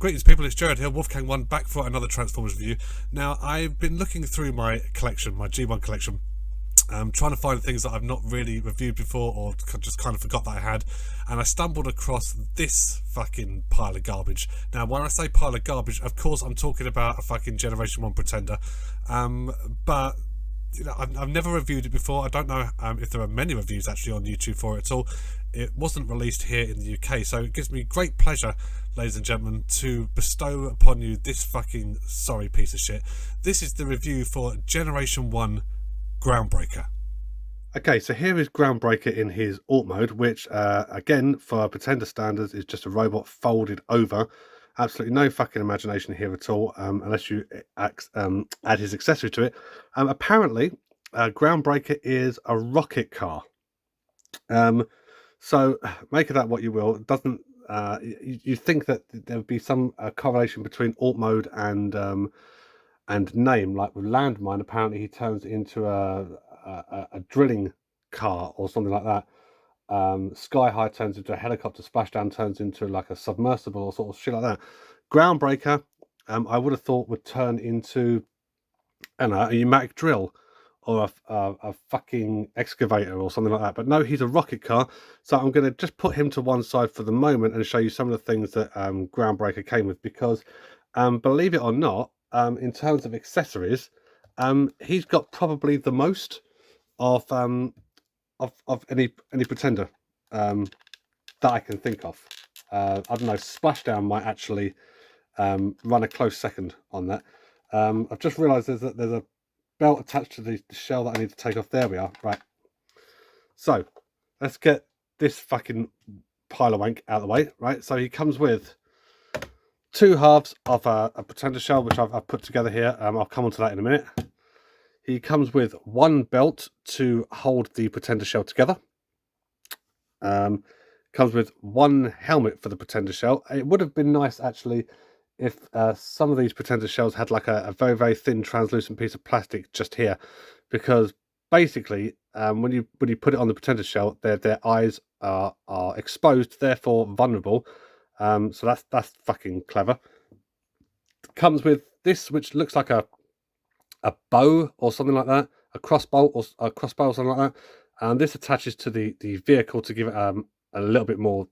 Greetings people, it's Jared here, Wolfgang1, back for another Transformers review. Now, I've been looking through my collection, my G1 collection, trying to find things that I've not really reviewed before or just kind of forgot that I had, and I stumbled across this fucking pile of garbage. Now, when I say pile of garbage, of course I'm talking about a fucking Generation 1 Pretender, but you know, I've never reviewed it before. I don't know if there are many reviews actually on YouTube for it at all. It wasn't released here in the UK, so it gives me great pleasure, ladies and gentlemen, to bestow upon you this fucking sorry piece of shit. This is the review for Generation 1 Groundbreaker. Okay, so here is Groundbreaker in his alt mode, which, again, for Pretender standards, is just a robot folded over. Absolutely no fucking imagination here at all, unless you add his accessory to it. Apparently, Groundbreaker is a rocket car. So make of that what you will. It doesn't. You think that there would be some correlation between alt mode and name, like with Landmine. Apparently, he turns into a drilling car or something like that. Sky High turns into a helicopter. Splashdown turns into like a submersible or sort of shit like that. Groundbreaker, I would have thought would turn into, I don't know, a pneumatic drill or a fucking excavator or something like that. But no, he's a rocket car. So I'm going to just put him to one side for the moment and show you some of the things that Groundbreaker came with, because believe it or not, in terms of accessories, he's got probably the most of any Pretender that I can think of. I don't know, Splashdown might actually run a close second on that. I've just realised there's a belt attached to the shell that I need to take off. There we are. Right. So let's get this fucking pile of wank out of the way. Right. So he comes with two halves of a Pretender shell, which I've put together here. I'll come on to that in a minute. He comes with one belt to hold the Pretender shell together. Comes with one helmet for the Pretender shell. It would have been nice actually if some of these Pretender shells had like a very, very thin translucent piece of plastic just here, because basically when you put it on the Pretender shell, their eyes are exposed, therefore vulnerable. So that's fucking clever. Comes with this, which looks like a bow or something like that, a crossbow or something like that, and this attaches to the vehicle to give it a little bit more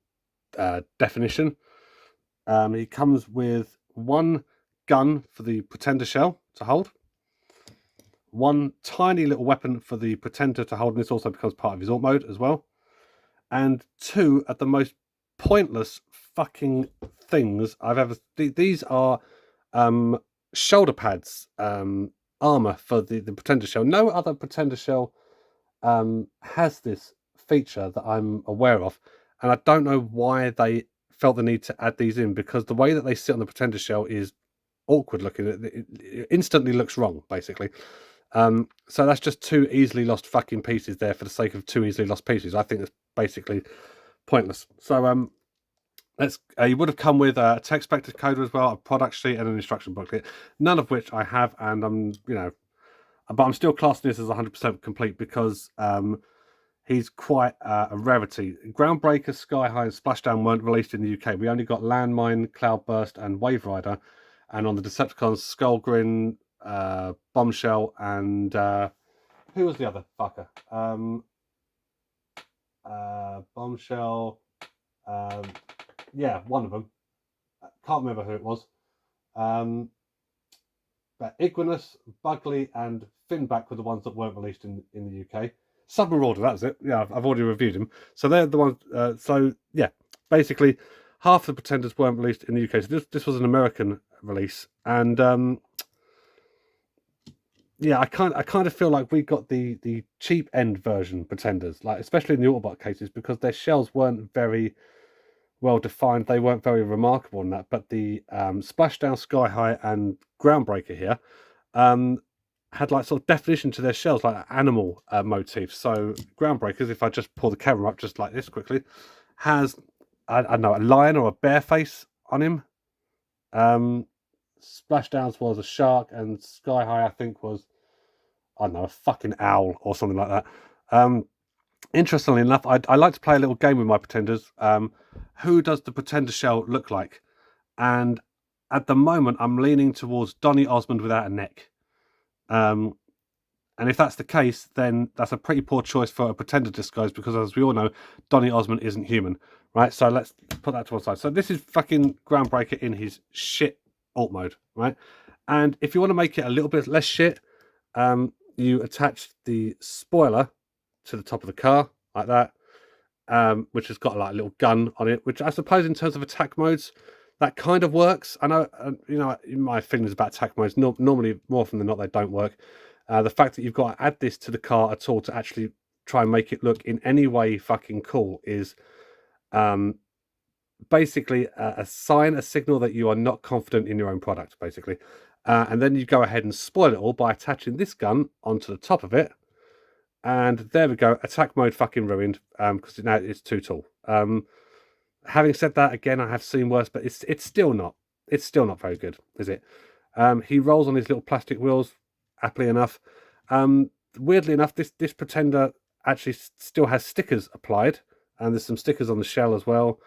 definition. He comes with one gun for the Pretender shell to hold, one tiny little weapon for the Pretender to hold, and this also becomes part of his alt mode as well, and two at the most pointless fucking things I've ever. These are shoulder pads, armor for the Pretender shell. No other Pretender shell has this feature that I'm aware of, and I don't know why they felt the need to add these in, because the way that they sit on the Pretender shell is awkward looking. It instantly looks wrong, basically. So that's just two easily lost fucking pieces there for the sake of two easily lost pieces. I think it's basically pointless. So you would have come with a text vector coder as well, a product sheet, and an instruction booklet. None of which I have, and but I'm still classing this as 100% complete because he's quite a rarity. Groundbreaker, Sky High, and Splashdown weren't released in the UK. We only got Landmine, Cloudburst, and Wave Rider, and on the Decepticons, Skullgrin, Bombshell, and who was the other fucker? Bombshell. Yeah, one of them. Can't remember who it was. But Iguanus, Bugley, and Finback were the ones that weren't released in the UK. Submarauder, that was it. Yeah, I've already reviewed them. So they're the ones. So yeah, basically, half the Pretenders weren't released in the UK. So this was an American release, and yeah, I kind of feel like we got the cheap end version Pretenders, like especially in the Autobot cases, because their shells weren't very well defined. They weren't very remarkable in that. But the Splashdown, Sky High, and Groundbreaker here had like sort of definition to their shells, like animal motifs. So Groundbreakers, if I just pull the camera up just like this quickly, has I don't know, a lion or a bear face on him. Splashdowns was a shark, and Sky High I think was, I don't know, a fucking owl or something like that. Interestingly enough, I like to play a little game with my Pretenders. Who does the Pretender shell look like? And At the moment, I'm leaning towards Donny Osmond without a neck. Um, and if that's the case, then that's a pretty poor choice for a Pretender disguise because, as we all know, Donny Osmond isn't human, right? So let's put that to one side. So this is fucking Groundbreaker in his shit alt mode, right? And if you want to make it a little bit less shit, you attach the spoiler to the top of the car like that, which has got like a little gun on it, which I suppose in terms of attack modes, that kind of works. I know, my feelings about attack modes, normally more often than not, they don't work. The fact that you've got to add this to the car at all to actually try and make it look in any way fucking cool is basically a sign, a signal that you are not confident in your own product, basically. And then you go ahead and spoil it all by attaching this gun onto the top of it. And there we go, attack mode fucking ruined, because now it's too tall. Having said that, again, I have seen worse, but it's still not very good, is it? He rolls on his little plastic wheels, happily enough. Weirdly enough, this Pretender actually still has stickers applied, and there's some stickers on the shell as well.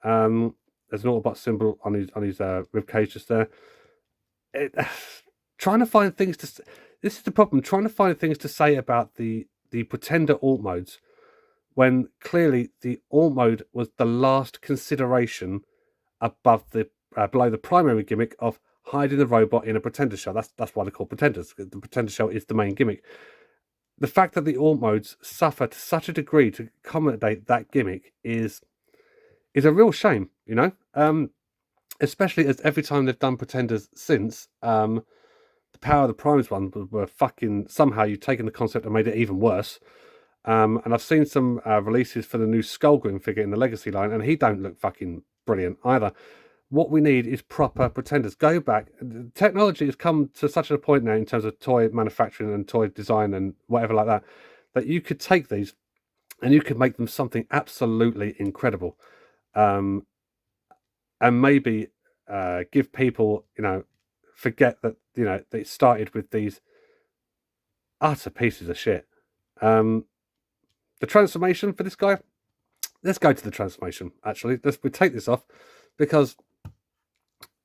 There's an Autobot symbol on his rib cage just there. Trying to find things to. This is the problem. Trying to find things to say about the Pretender alt modes, when clearly the alt mode was the last consideration above the below the primary gimmick of hiding the robot in a Pretender shell. That's why they're called Pretenders. The Pretender shell is the main gimmick. The fact that the alt modes suffer to such a degree to accommodate that gimmick is a real shame, you know. Especially as every time they've done Pretenders since, the Power of the Primes one were fucking, somehow you've taken the concept and made it even worse. And I've seen some releases for the new Skullgrim figure in the Legacy line, and he don't look fucking brilliant either. What we need is proper Pretenders. Go back. Technology has come to such a point now in terms of toy manufacturing and toy design and whatever like that, that you could take these and you could make them something absolutely incredible. And maybe give people, forget that, that it started with these utter pieces of shit. The transformation for this guy, let's go to the transformation, actually. We take this off, because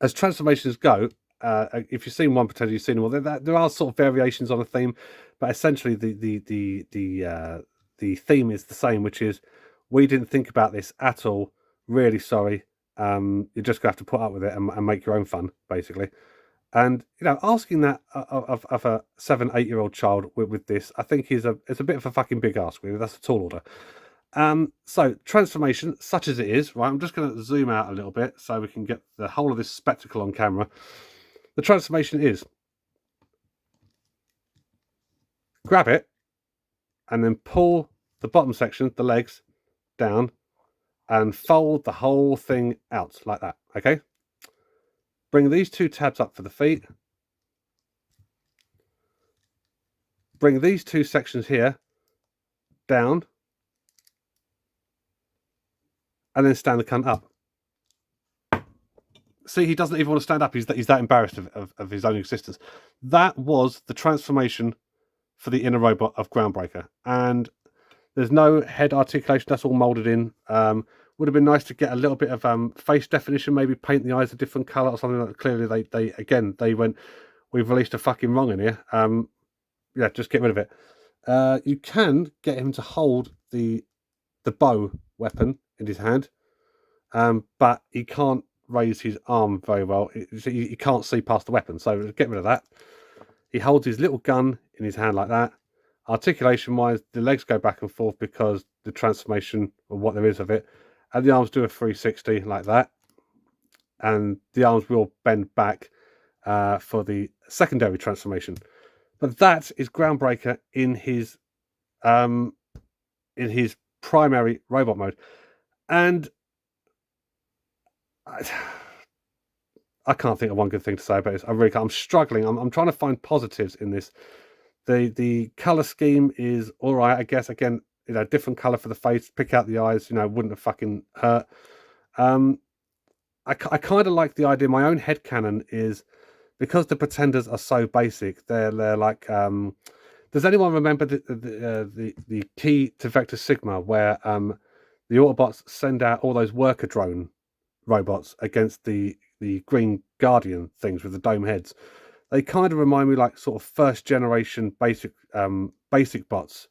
as transformations go, if you've seen one Pretender, you've seen them all. There are sort of variations on a theme, but essentially the theme is the same, which is, we didn't think about this at all. Really sorry. You're just gonna have to put up with it and make your own fun, basically. And asking that of a 7-8-year-old child with this, I think is a bit of a fucking big ask. Really, that's a tall order. So transformation, such as it is, right? I'm just going to zoom out a little bit so we can get the whole of this spectacle on camera. The transformation is grab it and then pull the bottom section, the legs, down and fold the whole thing out like that. Okay. Bring these two tabs up for the feet. Bring these two sections here down. And then stand the cunt up. See, he doesn't even want to stand up. He's that embarrassed of his own existence. That was the transformation for the inner robot of Groundbreaker. And there's no head articulation. That's all molded in. Would have been nice to get a little bit of face definition, maybe paint the eyes a different colour or something. Like clearly, they went, we've released a fucking wrong in here. Yeah, just get rid of it. You can get him to hold the bow weapon in his hand, but he can't raise his arm very well. He can't see past the weapon, so get rid of that. He holds his little gun in his hand like that. Articulation wise, the legs go back and forth because the transformation of what there is of it, and the arms do a 360 like that, and the arms will bend back for the secondary transformation. But that is Groundbreaker in his primary robot mode. And I can't think of one good thing to say about this. I really can't. I'm struggling. I'm trying to find positives in this. The color scheme is all right, I guess. Again, different color for the face. Pick out the eyes. Wouldn't have fucking hurt. I kind of like the idea. My own headcanon is, because the Pretenders are so basic. They're like. Does anyone remember the key to Vector Sigma, where the Autobots send out all those worker drone robots against the the Green Guardian things with the dome heads. They kind of remind me like sort of first generation basic bots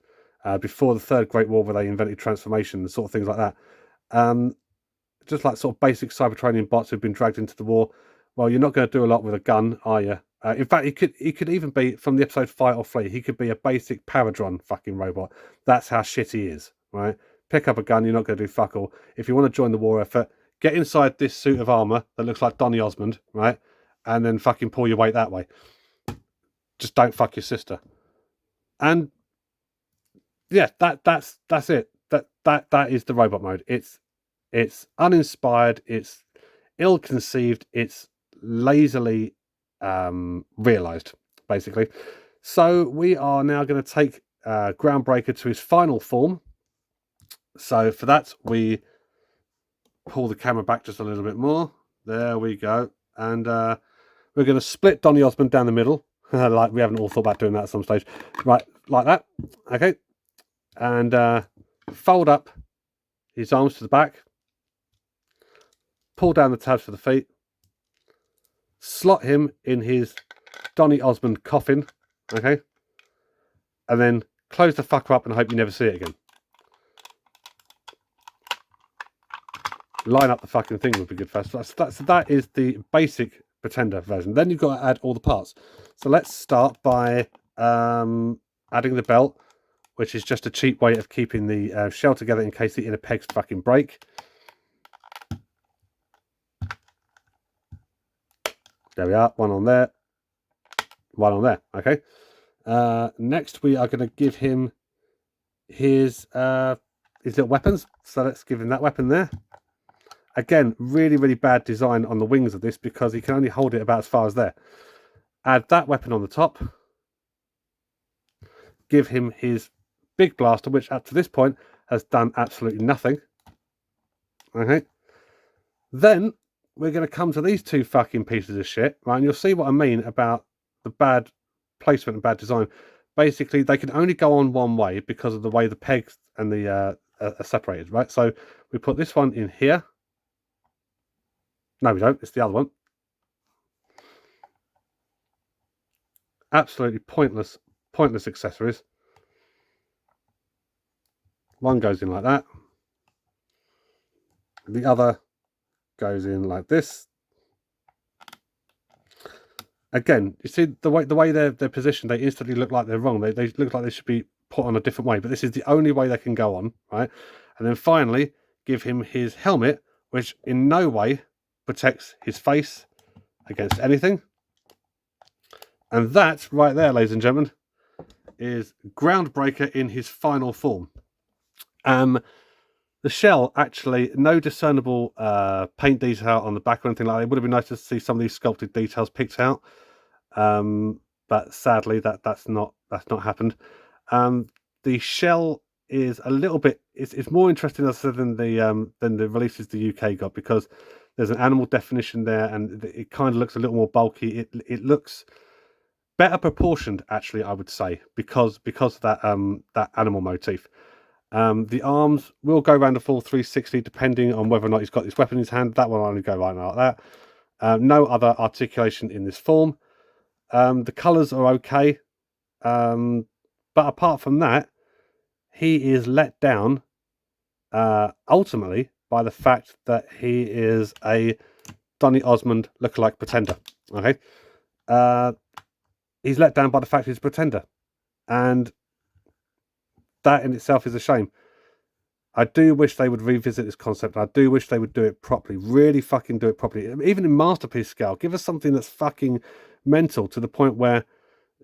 before the Third Great War, where they invented transformation and sort of things like that. Just like sort of basic Cybertronian bots who've been dragged into the war. Well, you're not going to do a lot with a gun, are you? In fact, he could even be from the episode Fight or Flee. He could be a basic Paradron fucking robot. That's how shit he is, right? Pick up a gun, you're not going to do fuck all. If you want to join the war effort, get inside this suit of armor that looks like Donny Osmond, right? And then fucking pull your weight that way. Just don't fuck your sister. And yeah, that's it. That is the robot mode. It's uninspired. It's ill-conceived. It's lazily realized, basically. So we are now going to take Groundbreaker to his final form. So for that, we pull the camera back just a little bit more. There we go. And we're going to split Donny Osmond down the middle. Like we haven't all thought about doing that at some stage. Right, like that. Okay. And fold up his arms to the back. Pull down the tabs for the feet. Slot him in his Donny Osmond coffin. Okay. And then close the fucker up and hope you never see it again. Line up the fucking thing would be good first. So that is the basic Pretender version. Then you've got to add all the parts. So let's start by adding the belt, which is just a cheap way of keeping the shell together in case the inner pegs fucking break. There we are, one on there, one on there. Okay. Next, we are going to give him his little weapons. So let's give him that weapon there. Again, really, really bad design on the wings of this because he can only hold it about as far as there. Add that weapon on the top. Give him his big blaster, which up to this point has done absolutely nothing. Okay. Then we're going to come to these two fucking pieces of shit, right? And you'll see what I mean about the bad placement and bad design. Basically, they can only go on one way because of the way the pegs and the are separated, right? So we put this one in here. No, we don't. It's the other one. Absolutely pointless accessories. One goes in like that. The other goes in like this. Again, you see the way they're positioned, they instantly look like they're wrong. They look like they should be put on a different way, but this is the only way they can go on, right? And then finally, give him his helmet, which in no way protects his face against anything. And that right there, ladies and gentlemen, is Groundbreaker in his final form. The shell, actually, no discernible paint detail on the back or anything like that. It would have been nice to see some of these sculpted details picked out. But sadly, that's not happened. The shell is a little bit. It's more interesting, as I said, than the releases the UK got, because there's an animal definition there, and it kind of looks a little more bulky. It looks better proportioned, actually, I would say, because of that that animal motif. The arms will go around a full 360 depending on whether or not he's got this weapon in his hand. That one will only go right now like that. No other articulation in this form. The colours are okay. But apart from that, he is let down ultimately by the fact that he is a Donny Osmond lookalike Pretender. Okay. He's let down by the fact he's a Pretender. And that in itself is a shame. I do wish they would revisit this concept. I do wish they would do it properly. Really fucking do it properly. Even in masterpiece scale, give us something that's fucking mental to the point where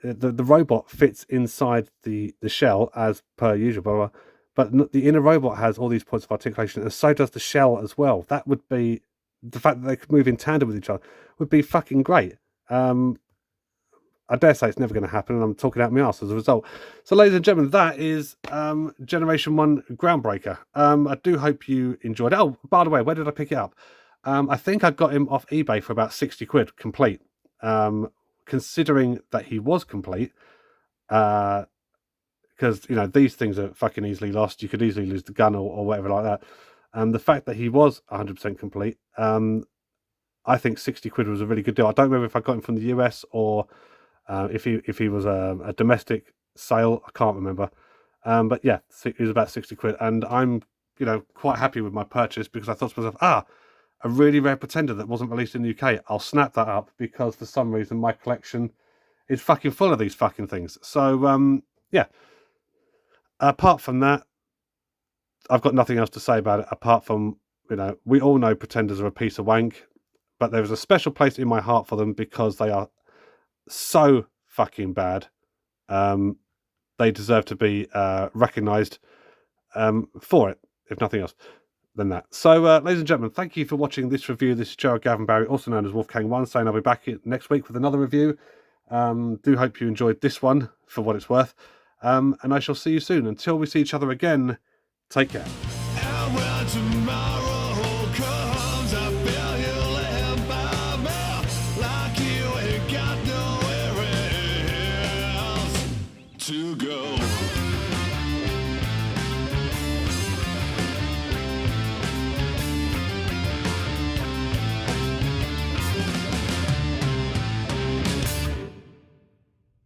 the robot fits inside the shell as per usual, blah, blah, but the inner robot has all these points of articulation, and so does the shell as well. That would be, the fact that they could move in tandem with each other would be fucking great. I dare say it's never going to happen, and I'm talking out my arse as a result. So, ladies and gentlemen, that is Generation 1 Groundbreaker. I do hope you enjoyed it. Oh, by the way, where did I pick it up? I think I got him off eBay for about 60 quid, complete. Considering that he was complete, because, you know, these things are fucking easily lost. You could easily lose the gun or whatever like that. The fact that he was 100% complete, I think 60 quid was a really good deal. I don't remember if I got him from the US or if he was a domestic sale. I can't remember. But yeah, it was about 60 quid. And I'm, quite happy with my purchase because I thought to myself, a really rare Pretender that wasn't released in the UK. I'll snap that up because for some reason my collection is fucking full of these fucking things. So, yeah. Apart from that, I've got nothing else to say about it apart from, we all know Pretenders are a piece of wank, but there is a special place in my heart for them because they are so fucking bad. They deserve to be recognised for it, if nothing else than that. So, ladies and gentlemen, thank you for watching this review. This is Gerald Gavin Barry, also known as Wolfgang1, saying I'll be back next week with another review. Do hope you enjoyed this one for what it's worth. And I shall see you soon. Until we see each other again, take care.